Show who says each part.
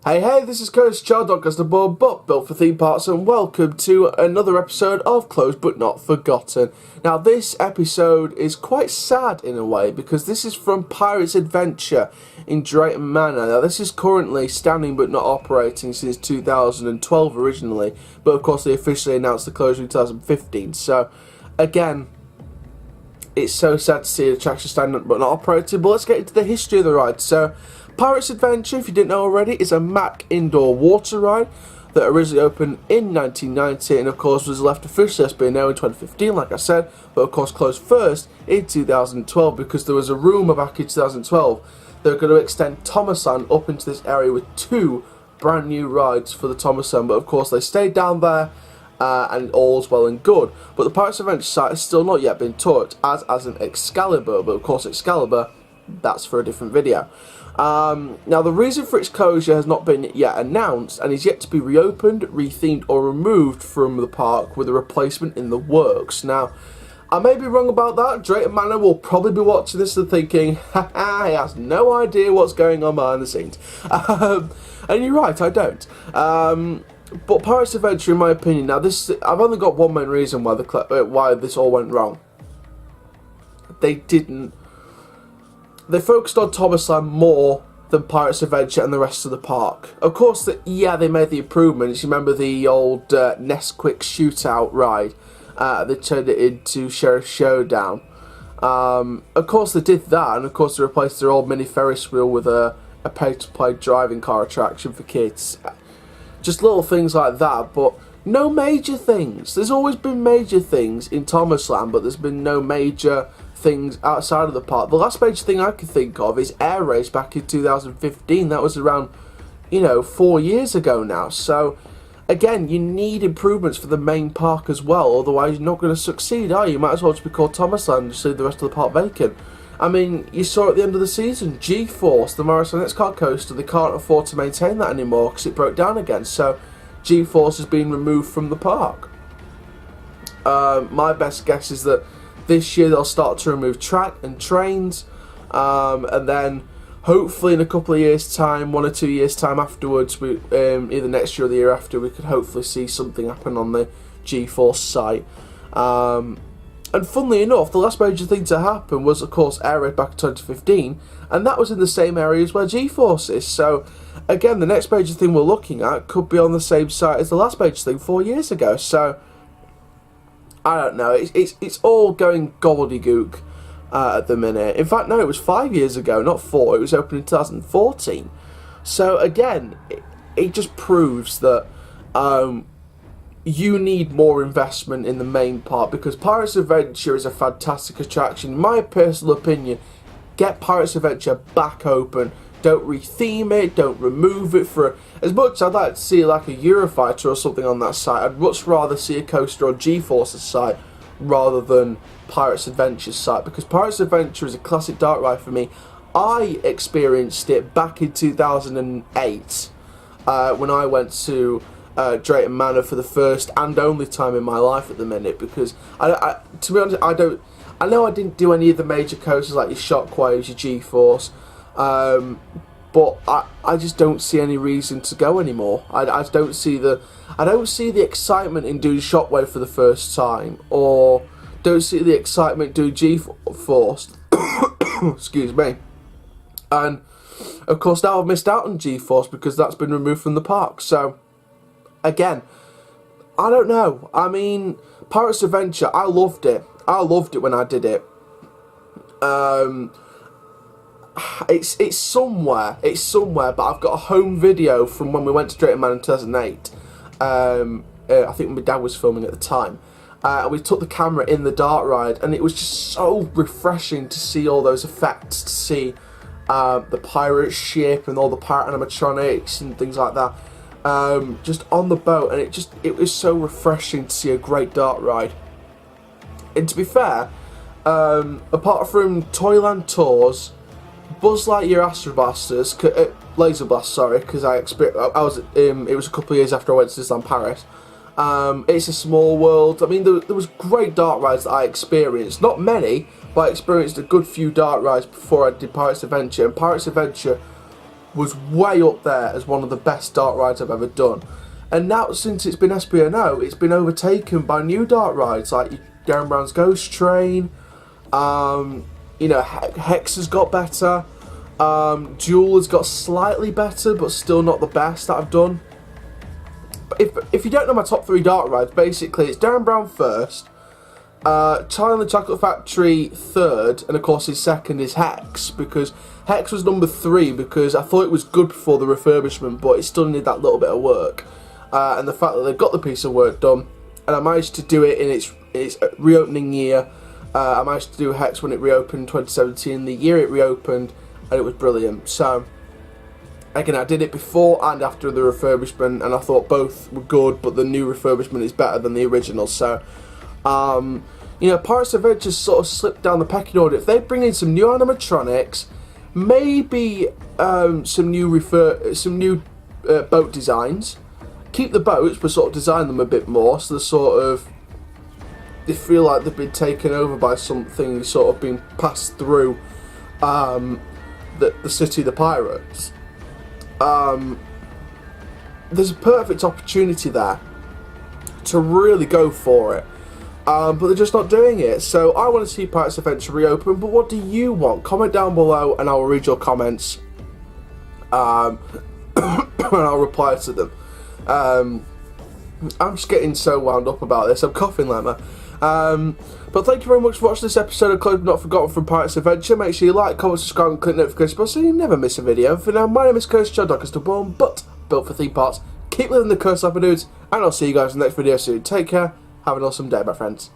Speaker 1: Hey, this is Coach Chardog as the board but built for theme parks, and welcome to another episode of Closed But Not Forgotten. Now, this episode is quite sad in a way because this is from Pirate's Adventure in Drayton Manor. Now, this is currently standing but not operating since 2012 originally, but of course they officially announced the closure in 2015. So, again, it's so sad to see the attraction standing but not operating, but let's get into the history of the ride. So, Pirate's Adventure, if you didn't know already, is a Mack indoor water ride that originally opened in 1990 and of course was left officially SBNO in 2015, like I said, but of course closed first in 2012 because there was a rumour back in 2012 they were going to extend Thomasland up into this area with two brand new rides for the Thomasland, but of course they stayed down there and all's well and good. But the Pirate's Adventure site has still not yet been touched, as an Excalibur, but of course Excalibur, that's for a different video. Now, the reason for its closure has not been yet announced and is yet to be reopened, rethemed or removed from the park with a replacement in the works. Now, I may be wrong about that. Drayton Manor will probably be watching this and thinking, haha, he has no idea what's going on behind the scenes. And you're right, I don't. But Pirate's Adventure, in my opinion, now I've only got one main reason why this all went wrong. They focused on Thomasland more than Pirate's Adventure and the rest of the park. Of course, they made the improvements. You remember the old Nesquik shootout ride? They turned it into Sheriff Showdown. Of course, they did that, and of course, they replaced their old mini Ferris wheel with a pay-to-play driving car attraction for kids. Just little things like that, but no major things. There's always been major things in Thomasland, but there's been no major things outside of the park. The last major thing I could think of is Air Race back in 2015. That was around, 4 years ago now. So, again, you need improvements for the main park as well, otherwise you're not going to succeed, are you? You might as well just be called Thomasland and just leave the rest of the park vacant. I mean, you saw at the end of the season, G-Force, the Marathon X-Car coaster, they can't afford to maintain that anymore because it broke down again. So, G-Force has been removed from the park. My best guess is that this year they'll start to remove track and trains, and then hopefully in a couple of years' time, 1 or 2 years' time afterwards, either next year or the year after, we could hopefully see something happen on the G-Force site. And funnily enough, the last major thing to happen was, of course, Air Raid back in 2015, and that was in the same areas where G-Force is. So, again, the next major thing we're looking at could be on the same site as the last major thing 4 years ago. So, I don't know, it's all going gobbledygook at the minute. In fact, no, it was 5 years ago, not 4, it was opened in 2014. So again, it just proves that you need more investment in the main park, because Pirate's Adventure is a fantastic attraction. In my personal opinion, get Pirate's Adventure back open. Don't retheme it, don't remove it. For as much as I'd like to see like a Eurofighter or something on that site, I'd much rather see a coaster on G-Force's site rather than Pirate's Adventure's site, because Pirate's Adventure is a classic dark ride for me. I experienced it back in 2008 when I went to Drayton Manor for the first and only time in my life at the minute, because to be honest, I know I didn't do any of the major coasters like your Shockwaves, your G-Force. But I just don't see any reason to go anymore. I don't see the excitement in doing Shockwave for the first time, or don't see the excitement doing G-Force. Excuse me. And of course now I've missed out on G-Force because that's been removed from the park. So again, I don't know. I mean, Pirate's Adventure, I loved it. I loved it when I did it. It's somewhere, but I've got a home video from when we went to Drayton Manor in 2008. I think my dad was filming at the time. We took the camera in the dark ride, and it was just so refreshing to see all those effects, to see the pirate ship and all the pirate animatronics and things like that, just on the boat, and it was so refreshing to see a great dark ride. And to be fair, apart from Toyland Tours, Buzz Lightyear Astro Blasters, Laser Blast, sorry, because it was a couple of years after I went to Disneyland Paris. It's a Small World. I mean, there was great dark rides that I experienced. Not many, but I experienced a good few dark rides before I did Pirate's Adventure. And Pirate's Adventure was way up there as one of the best dark rides I've ever done. And now, since it's been SBNO, it's been overtaken by new dark rides like Darren Brown's Ghost Train. You know, Hex has got better. Duel has got slightly better, but still not the best that I've done. But if you don't know my top 3 dark rides, basically it's Darren Brown first, Charlie and the Chocolate Factory third, and of course his second is Hex, because Hex was number 3 because I thought it was good before the refurbishment, but it still needed that little bit of work. And the fact that they've got the piece of work done, and I managed to do it in its reopening year. I managed to do Hex when it reopened in 2017, the year it reopened, and it was brilliant. So, again, I did it before and after the refurbishment, and I thought both were good, but the new refurbishment is better than the original. So, you know, Pirates Adventures sort of slipped down the pecking order. If they bring in some new animatronics, maybe some new boat designs, keep the boats, but sort of design them a bit more, so they feel like they've been taken over by something sort of being passed through the city of the pirates. There's a perfect opportunity there to really go for it, but they're just not doing it. So I want to see Pirates Adventure reopen, but what do you want? Comment down below and I'll read your comments, and I'll reply to them. I'm just getting so wound up about this, I'm coughing like that. But thank you very much for watching this episode of Close But Not Forgotten from Pirates Adventure. Make sure you like, comment, subscribe and click notification bell so you never miss a video. For now, my name is Curse John, still born, but built for theme parks. Keep living the curse life, my dudes, and I'll see you guys in the next video soon. Take care, have an awesome day, my friends.